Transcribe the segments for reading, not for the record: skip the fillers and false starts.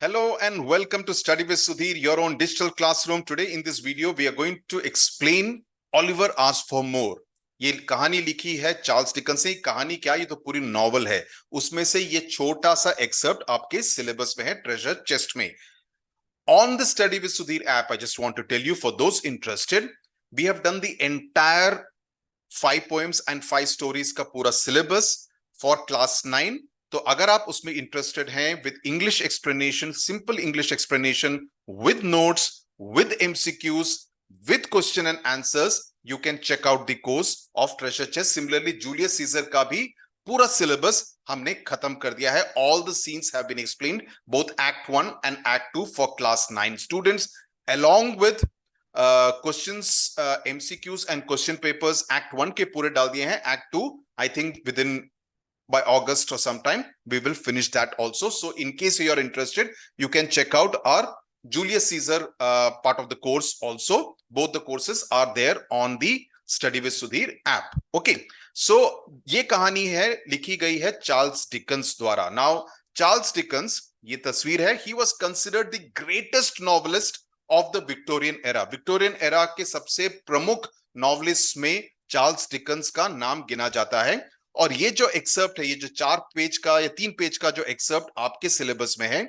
Hello and welcome to Study with Sudhir, your own digital classroom. Today in this video, we are going to explain Oliver Asked for More. ये कहानी लिखी है Charles Dickens ने। कहानी क्या, ये तो पूरी नॉवल है। उसमें से ये छोटा सा एक्सर्प्ट आपके सिलेबस में है, ट्रेजर चेस्ट में। On the Study with Sudhir app, I just want to tell you, for those interested, we have done the entire 5 poems and 5 stories का पूरा सिलेबस फॉर क्लास 9। तो अगर आप उसमें इंटरेस्टेड हैं with English explanation, simple English explanation, with notes, with MCQs, with question and answers, you can check out the course of treasure chest. Similarly Julius Caesar का भी पूरा सिलेबस हमने खत्म कर दिया है। All the scenes have been explained, both act 1 and act 2 for class 9 students, along with questions, MCQs and question papers. Act 1 के पूरे डाल दिए हैं। Act 2 I think with in by August or sometime we will finish that also. So in case you are interested, you can check out our Julius Caesar part of the course also. Both the courses are there on the Study with Sudhir app. Okay, so ये कहानी है, लिखी गई है Charles Dickens द्वारा। Now Charles Dickens, ये तस्वीर है, he was considered the greatest novelist of the Victorian era. Victorian era के सबसे प्रमुख नॉवलिस्ट में चार्ल्स डिकन्स का नाम गिना जाता है। और ये जो एक्सर्प्ट है, ये जो 4 पेज का या 3 पेज का जो एक्सर्प्ट आपके सिलेबस में है,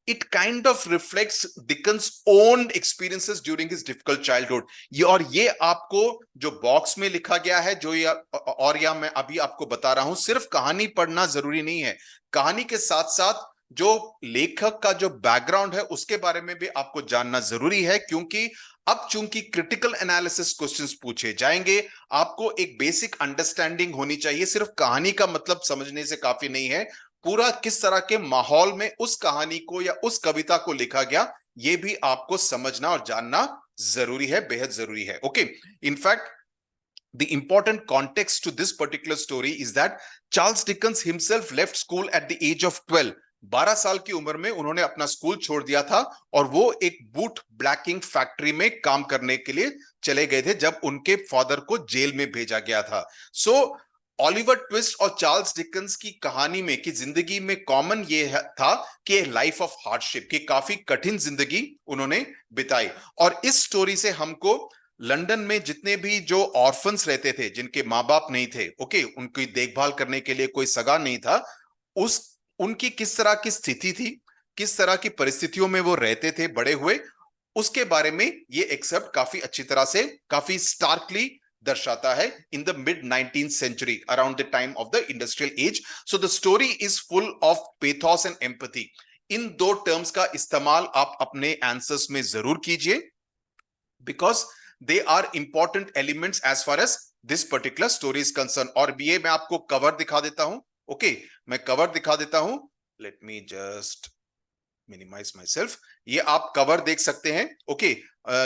it kind of reflects Dickens own experiences during his difficult childhood. ये और ये आपको जो बॉक्स में लिखा गया है, जो या मैं अभी आपको बता रहा हूं, सिर्फ कहानी पढ़ना जरूरी नहीं है। कहानी के साथ साथ जो लेखक का जो बैकग्राउंड है उसके बारे में भी आपको जानना जरूरी है, क्योंकि अब चूंकि क्रिटिकल एनालिसिस क्वेश्चंस पूछे जाएंगे, आपको एक बेसिक अंडरस्टैंडिंग होनी चाहिए। सिर्फ कहानी का मतलब समझने से काफी नहीं है, पूरा किस तरह के माहौल में उस कहानी को या उस कविता को लिखा गया, ये भी आपको समझना और जानना जरूरी है, बेहद जरूरी है। Okay, in fact the important context to this particular story is that Charles Dickens himself left school at the age of 12. 12 साल की उम्र में उन्होंने अपना स्कूल छोड़ दिया था और वो एक बूट ब्लैकिंग फैक्ट्री में काम करने के लिए चले गए थे जब उनके फादर को जेल में भेजा गया था। सो ऑलिवर ट्विस्ट और चार्ल्स डिकन्स की कहानी में, की जिंदगी में कॉमन ये था कि लाइफ ऑफ हार्डशिप, की काफी कठिन जिंदगी उन्होंने बिताई। और इस स्टोरी से हमको लंदन में जितने भी जो ऑर्फन्स रहते थे, जिनके माँ बाप नहीं थे, ओके, उनकी देखभाल करने के लिए कोई सगा नहीं था, उनकी किस तरह की स्थिति थी, किस तरह की परिस्थितियों में वो रहते थे बड़े हुए, उसके बारे में ये एक्सेप्ट काफी अच्छी तरह से, काफी स्टार्कली दर्शाता है। In the mid 19th century, around the time of the industrial age. So the story is full of pathos and empathy. इन दो टर्म्स का इस्तेमाल आप अपने आंसर्स में जरूर कीजिए, because they are important elements as far as this particular story is concerned. और ये मैं आपको कवर दिखा देता हूं। ओके, मैं कवर दिखा देता हूं। Let me just minimise myself. ये आप कवर देख सकते हैं। ओके,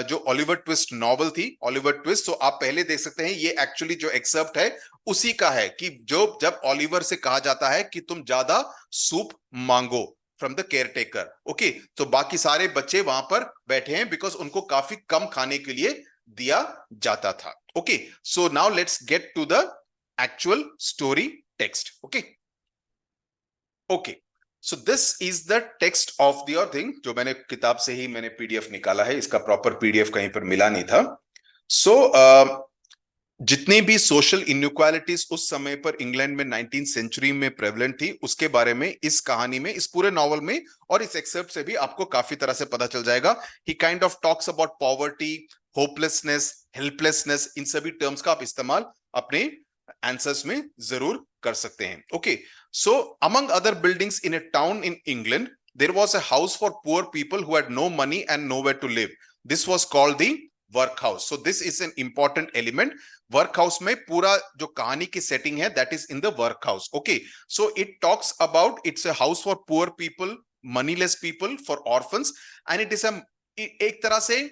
जो ओलिवर ट्विस्ट नॉवल थी, ओलिवर ट्विस्ट, तो आप पहले देख सकते हैं, ये एक्चुअली जो एक्सर्प्ट है उसी का है, कि जो जब ओलिवर से कहा जाता है कि तुम ज्यादा सूप मांगो from the care taker. Okay, तो बाकी सारे बच्चे वहां पर बैठे हैं बिकॉज उनको काफी कम खाने के लिए दिया जाता था। Okay, so now let's get to the actual story text. Okay okay, so this is the text of the thing, जो मैंने किताब से ही मैंने पीडीएफ निकाला है। इसका प्रॉपर पीडीएफ कहीं पर मिला नहीं था। सो जितनी भी सोशल इनइक्वालिटीज उस समय पर इंग्लैंड में 19th सेंचुरी में प्रेवलेंट थी, उसके बारे में इस कहानी में, इस पूरे नॉवल में और इस एक्सेप्ट से भी आपको काफी तरह से पता चल जाएगा। He kind of talks about poverty, hopelessness, helplessness. इन सभी टर्म्स का आप इस्तेमाल अपने आंसर्स में जरूर कर सकते हैं। Okay, so among other buildings in a town in England, there was a house for poor people who had no money and nowhere to live. This was called the work house. So this is an important element. Work house में पूरा जो कहानी की setting है, that is in the work house. Okay, so it talks about, it's a house for poor people, moneyless people, for orphans, and it is एक तरह से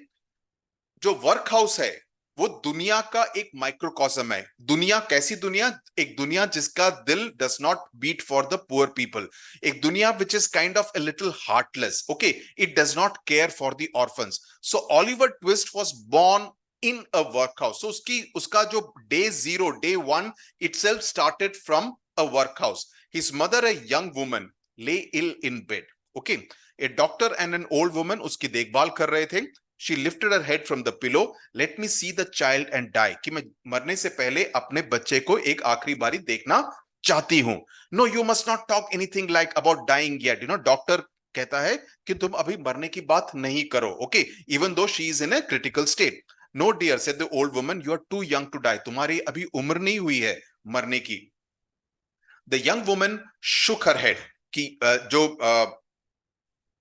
जो वर्क हाउस है वो दुनिया का एक माइक्रोकॉस्म है। दुनिया कैसी दुनिया? एक दुनिया जिसका दिल does not beat for the poor people, एक दुनिया which is kind of a little heartless. Okay, it does not care for the orphans. So Oliver Twist was born in a work house. So उसका जो day 0, day 1 itself started from a work house. His mother, a young woman, lay ill in bed. Okay, A doctor and an old woman उसकी देखभाल कर रहे थे. She lifted her head from the pillow. Let me see the child and die. कि मैं मरने से पहले अपने बच्चे को एक आखिरी बारी देखना चाहती हूं. No, you must not talk anything like about dying yet. You know, doctor कहता है कि तुम अभी मरने की बात नहीं करो. Okay, even though she is in a critical state. No dear, said the old woman, you are too young to die. तुम्हारी अभी उम्र नहीं हुई है मरने की. The young woman shook her head. कि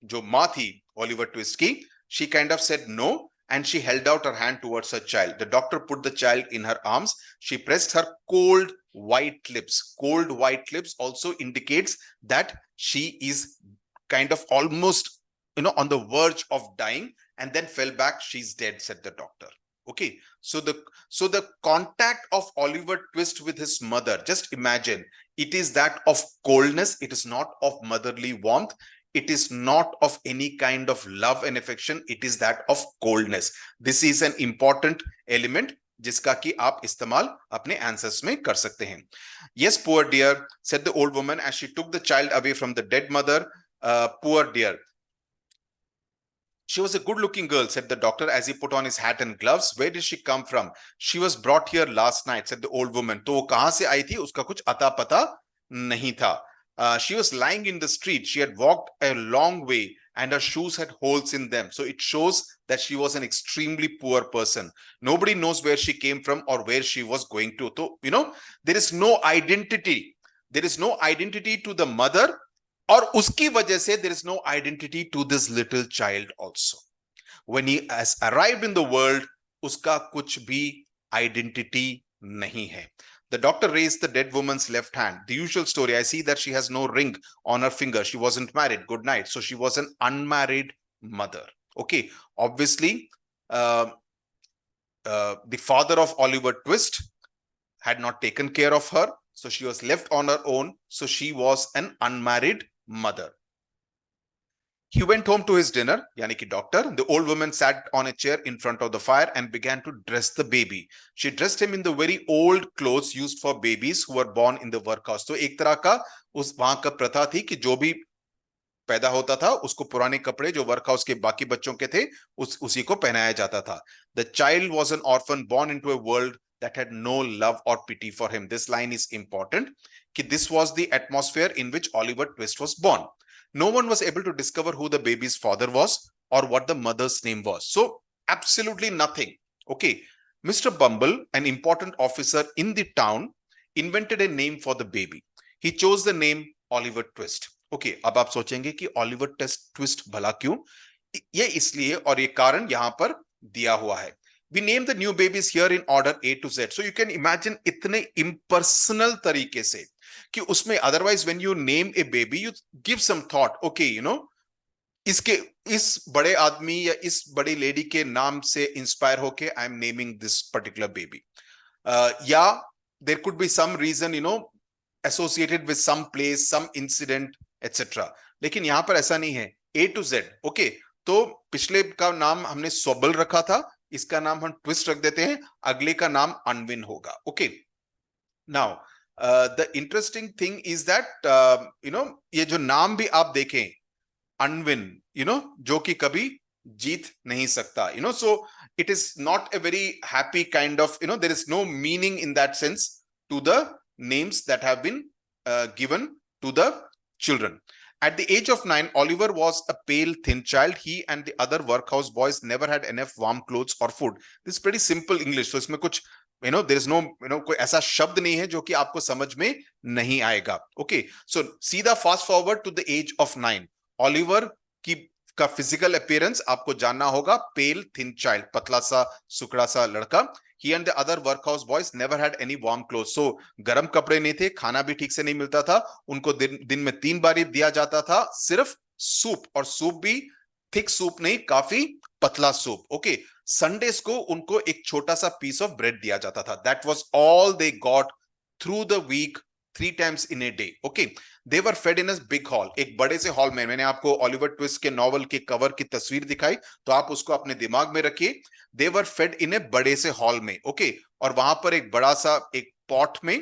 जो माँ थी ओलिवर ट्विस्ट की, she kind of said no and she held out her hand towards her child. The doctor put the child in her arms. She pressed her cold white lips. Cold white lips also indicates that she is kind of almost, on the verge of dying, and then fell back. She's dead, said the doctor. Okay, so the contact of Oliver Twist with his mother, just imagine, it is that of coldness. It is not of motherly warmth. It is not of any kind of love and affection. It is that of coldness. This is an important element जिसका कि आप इस्तेमाल अपने answers में कर सकते हैं. Yes, poor dear, said the old woman as she took the child away from the dead mother. Poor dear. She was a good-looking girl, said the doctor as he put on his hat and gloves. Where did she come from? She was brought here last night, said the old woman. तो वो कहां से आई थी उसका कुछ अता पता नहीं था. She was lying in the street. She had walked a long way and her shoes had holes in them. So it shows that she was an extremely poor person. Nobody knows where she came from or where she was going to. So, there is no identity. There is no identity to the mother, और उसकी वजह से there is no identity to this little child also. When he has arrived in the world, उसका कुछ भी identity नहीं है. The doctor raised the dead woman's left hand. The usual story. I see that she has no ring on her finger. She wasn't married. Good night. So she was an unmarried mother. Okay. Obviously, the father of Oliver Twist had not taken care of her. So she was left on her own. So she was an unmarried mother. He went home to his dinner, yani ki doctor. The old woman sat on a chair in front of the fire and began to dress the baby. She dressed him in the very old clothes used for babies who were born in the workhouse. तो एक तरह का उस वहां का प्रथा थी कि जो भी पैदा होता था उसको पुराने कपड़े जो वर्क हाउस के बाकी बच्चों के थे उसी को पहनाया जाता था. The child was an orphan born into a world that had no love or pity for him. This line is important. कि this was the atmosphere in which Oliver Twist was born. No one was able to discover who the baby's father was or what the mother's name was. So absolutely nothing. Okay. Mr. Bumble, an important officer in the town, invented a name for the baby. He chose the name Oliver Twist. Okay. अब आप सोचेंगे कि Oliver Twist भला क्यों? ये इसलिए और ये कारण यहां पर दिया हुआ है. We name the new babies here in order A to Z. So you can imagine इतने impersonal तरीके से कि उसमें otherwise when you name a baby you give some thought. Okay, इसके इस बड़े आदमी या इस बड़ी लेडी के नाम से इंस्पायर होके I am naming this particular baby, या there could be some reason associated with some place, some incident etcetera. लेकिन यहां पर ऐसा नहीं है, ए टू जेड. ओके, तो पिछले का नाम हमने सोबल रखा था, इसका नाम हम ट्विस्ट रख देते हैं, अगले का नाम अनविन होगा. Okay, now the interesting thing is that ये जो नाम भी आप देखें, अनविन, जो कि कभी जीत नहीं सकता, so it is not a very happy kind of, there is no meaning in that sense to the names that have been given to the children. At the age of 9, Oliver was a pale, thin child. He and the other workhouse boys never had enough warm clothes or food. This is pretty simple English. So इसमें कुछ, there is no, कोई ऐसा शब्द नहीं है जो कि आपको समझ में नहीं आएगा. Okay, so सीधा fast forward to the age of 9. Oliver का फिजिकल अपीयरेंस आपको जानना होगा, पेल थिन चाइल्ड, पतला सा सुकड़ा सा लड़का. He and the other workhouse boys never had any warm clothes. So गर्म कपड़े नहीं थे, खाना भी ठीक से नहीं मिलता था, उनको दिन में 3 बार दिया जाता था सिर्फ सूप, और सूप भी थिक सूप नहीं, काफी पतला सूप. ओके, संडेस को उनको एक छोटा सा पीस ऑफ ब्रेड दिया जाता था. That was all they got through the week, 3 times in a day. Okay, they were fed in a big hall. एक बड़े से हॉल में, मैंने आपको ऑलिवर ट्विस्ट के नॉवल के कवर की तस्वीर दिखाई, तो आप उसको अपने दिमाग में रखिए. They were fed in a बड़े से हॉल में. ओके, और वहां पर एक बड़ा सा एक पॉट में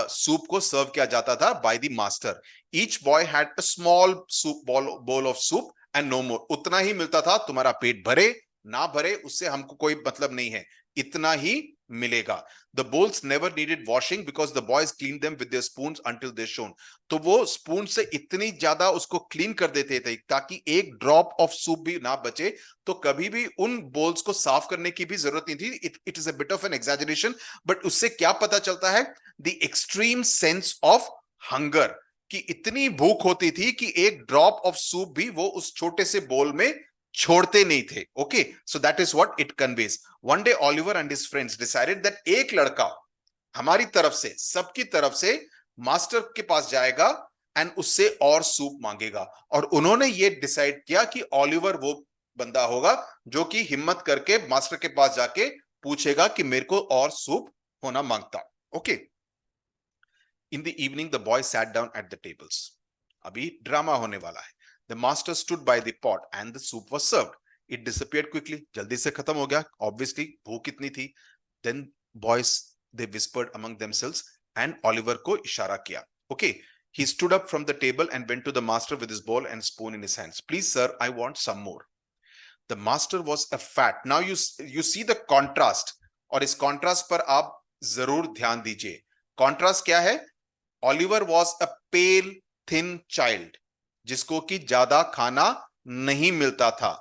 सूप को सर्व किया जाता था by the master. Each boy had a small soup bowl of soup and no more, उतना ही मिलता था, तुम्हारा पेट भरे ना भरे उससे हमको कोई मतलब नहीं है, इतना ही मिलेगा। The bowls never needed washing because the boys cleaned them with their spoons until they shone. तो वो स्पून से इतनी ज्यादा उसको क्लीन कर देते थे ताकि एक ड्रॉप ऑफ सूप भी ना बचे, तो कभी भी उन बोल्स को साफ करने की भी जरूरत नहीं थी। It is a bit of an exaggeration, but उससे क्या पता चलता है, the extreme sense of hunger, कि इतनी भूख होती थी कि एक ड्रॉप ऑफ सूप भी वो उस छोटे से बोल में छोड़ते नहीं थे। Okay, so that is what it conveys. One day Oliver and his friends decided that एक लड़का हमारी तरफ से, सबकी तरफ से मास्टर के पास जाएगा एंड उससे और सूप मांगेगा। और उन्होंने ये डिसाइड किया कि ऑलिवर वो बंदा होगा जो कि हिम्मत करके मास्टर के पास जाके पूछेगा कि मेरे को और सूप होना मांगता। Okay, in the evening the boy sat down at the tables. अभी ड्रामा होने वाला है। The master stood by the pot and the soup was served. It disappeared quickly, जल्दी से खत्म हो गया, ऑब्वियसली भूख इतनी थी। Than boys they whispered among themselves and Oliver को इशारा किया। Okay, he stood up from the table and went to the master with his bowl and spoon in his hands. Please sir, I want some more. The master was a fat, now you see the contrast, और इस contrast पर आप जरूर ध्यान दीजिए। contrast क्या है? Oliver was a pale thin child, जिसको कि ज्यादा खाना नहीं मिलता था।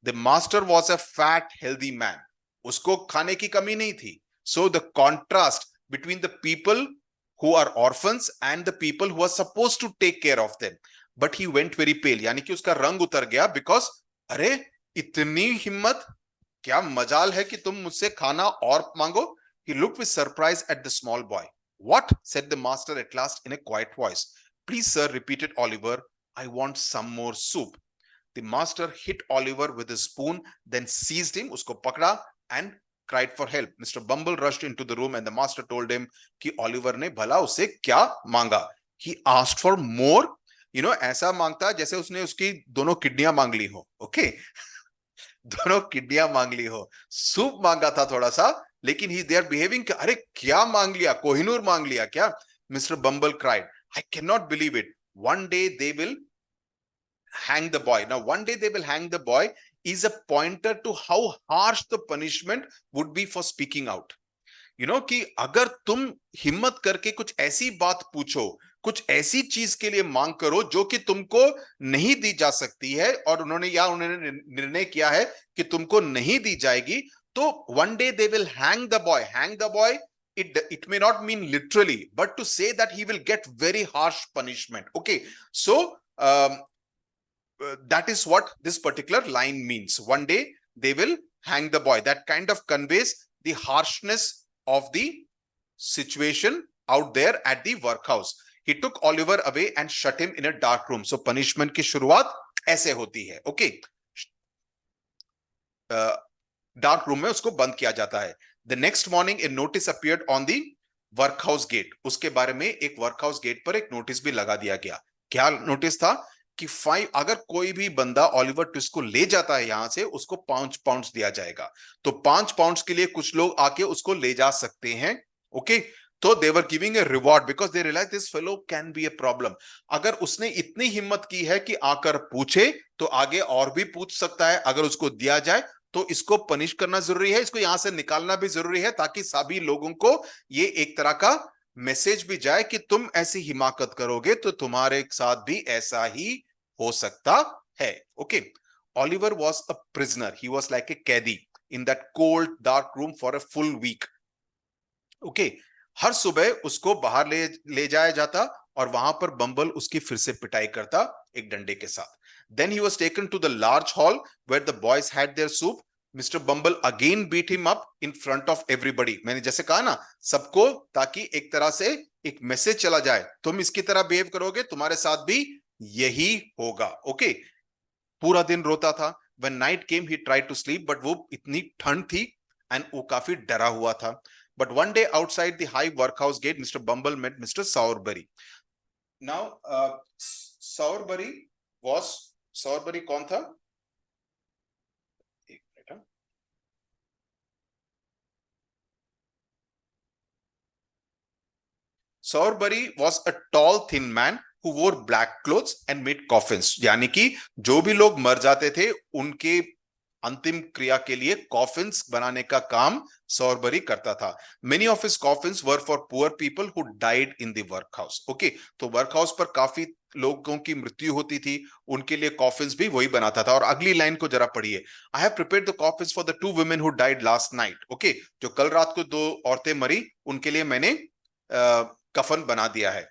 The master was a fat healthy man, उसको खाने की कमी नहीं थी। So the contrast between the people who are orphans and the people who are supposed to take care of them, but he went very pale, यानी कि उसका रंग उतर गया, because अरे इतनी हिम्मत, क्या मजाल है कि तुम मुझसे खाना और मांगो। He looked with surprise at the small boy. What? Said the master at last in a quiet voice. Please sir, repeated Oliver, I want some more soup. The master hit Oliver with his spoon, then seized him, usko pakda, and cried for help. Mr. Bumble rushed into the room and the master told him कि Oliver ने भला उसे क्या मांगा. He asked for more. You know, ऐसा मांगता जैसे उसने उसकी दोनों किडनियां मांग ली हो। ओके, दोनों किडनियां मांग ली हो। सूप मांगा था थोड़ा सा, लेकिन ही दे आर बिहेविंग, अरे क्या मांग लिया, कोहिनूर मांग लिया क्या? Mister bumble cried, I can not believe it, one day they will hang the boy. Now one day they will hang the boy is a pointer to how harsh the punishment would be for speaking out. You know कि अगर तुम हिम्मत करके कुछ ऐसी बात पूछो, कुछ ऐसी चीज के लिए मांग करो जो कि तुमको नहीं दी जा सकती है, और उन्होंने निर्णय किया है कि तुमको नहीं दी जाएगी, तो one day they will hang the boy. Hang the boy, it may not mean literally, but to say that he will get very harsh punishment. Okay, so that is what this particular line means. One day they will hang the boy. That kind of conveys the harshness of the situation out there at the workhouse. He took Oliver away and shut him in a dark room. So punishment की शुरुआत ऐसे होती है। Okay, dark room में उसको बंद किया जाता है। The next morning a notice appeared on the workhouse gate. उसके बारे में एक workhouse gate पर एक नोटिस भी लगा दिया गया। क्या नोटिस था कि अगर कोई भी बंदा ऑलिवर ट्विस्ट को ले जाता है यहां से, उसको 5 पाउंड्स दिया जाएगा। तो 5 पाउंड्स के लिए कुछ लोग आके उसको ले जा सकते हैं। ओके, तो they were giving a reward because they realize this fellow can be a problem. अगर उसने इतनी हिम्मत की है कि आकर पूछे, तो आगे और भी पूछ सकता है। अगर उसको दिया जाए तो इसको पनिश करना जरूरी है, इसको यहां से निकालना भी जरूरी है, ताकि सभी लोगों को ये एक तरह का मैसेज भी जाए कि तुम ऐसी हिमाकत करोगे तो तुम्हारे साथ भी ऐसा ही हो सकता है। Okay, Oliver was a prisoner, he was like a कैदी in that cold dark room for a full week. Okay, हर सुबह उसको बाहर ले जाया जाता और वहां पर बम्बल उसकी फिर से पिटाई करता एक डंडे के साथ। Then he was taken to the large hall where the boys had their soup. Mr. Bumble again beat him up in front of everybody. मैंने जैसे कहा ना सबको, ताकि एक तरह से एक मैसेज चला जाए, तुम इसकी तरह बिहेव करोगे तुम्हारे साथ भी यही होगा। ओके, पूरा दिन रोता था। When night came he tried to sleep, but वो इतनी ठंड थी एंड वो काफी डरा हुआ था। But one day outside the high workhouse gate, Mr. Bumble met Mr. Sowerberry. Now, Sowerberry was, Sowerberry कौन था? एक minute. Sowerberry was a tall, thin man who wore black clothes and made coffins, यानी कि जो भी लोग मर जाते थे उनके अंतिम क्रिया के लिए कॉफिन्स बनाने का काम सॉरबरी करता था. Many of his coffins were for poor people who died in the workhouse. Okay, तो वर्कहाउस पर काफी लोगों की मृत्यु होती थी, उनके लिए कॉफिन्स भी वही बनाता था. और अगली लाइन को जरा पढ़िए. I have prepared the coffins for the 2 women who died last night. Okay, जो कल रात को 2 औरतें मरी, उनके लिए मैंने कफन बना दिया है.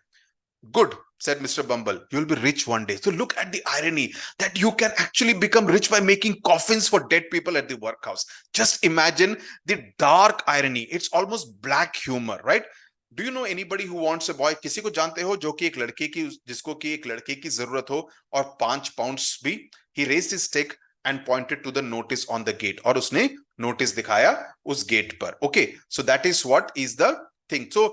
Good, said Mr. Bumble. You will be rich one day. So look at the irony that you can actually become rich by making coffins for dead people at the workhouse. Just imagine the dark irony. It's almost black humor, right? Do you know anybody who wants a boy? किसी को जानते हो जो कि एक लड़के की, जिसको कि एक लड़के की जरूरत हो और 5 पाउंड्स भी? He raised his stick and pointed to the notice on the gate. और उसने नोटिस दिखाया उस गेट पर. Okay, so that is what is the thing. So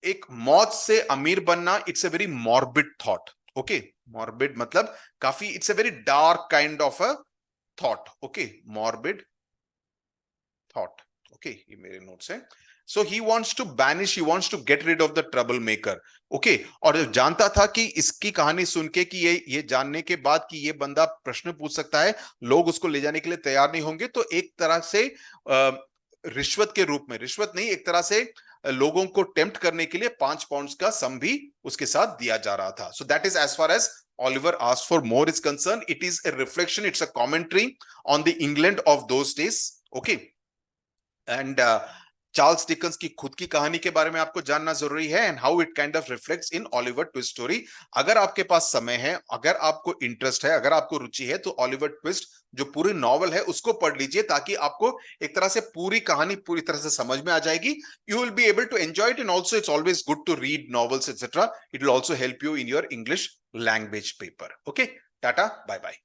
एक मौत से अमीर बनना, it's a very morbid thought. Okay, morbid मतलब काफी, it's a very dark kind of a thought. Okay, morbid thought. Okay, ये मेरे नोट्स हैं. So he wants to banish, he wants to get rid of the trouble maker. Okay, और जानता था कि इसकी कहानी सुन के, कि ये जानने के बाद कि ये बंदा प्रश्न पूछ सकता है, लोग उसको ले जाने के लिए तैयार नहीं होंगे, तो एक तरह से रिश्वत के रूप में, रिश्वत नहीं, एक तरह से लोगों को टेम्प्ट करने के लिए 5 पाउंड्स का सम भी उसके साथ दिया जा रहा था. So that is as far as Oliver asked for more is concerned. It is a reflection, it's a commentary on the England of those days. Okay, and Charles Dickens की खुद की कहानी के बारे में आपको जानना जरूरी है, and how it kind of reflects in Oliver twist story. अगर आपके पास समय है, अगर आपको इंटरेस्ट है, अगर आपको रुचि है, तो ऑलिवर ट्विस्ट जो पूरी नॉवल है उसको पढ़ लीजिए, ताकि आपको एक तरह से पूरी कहानी पूरी तरह से समझ में आ जाएगी. You will be able to enjoy it, and also it's always good to read novels etcetera. It will also help you in your English language paper. Okay, tata, bye bye.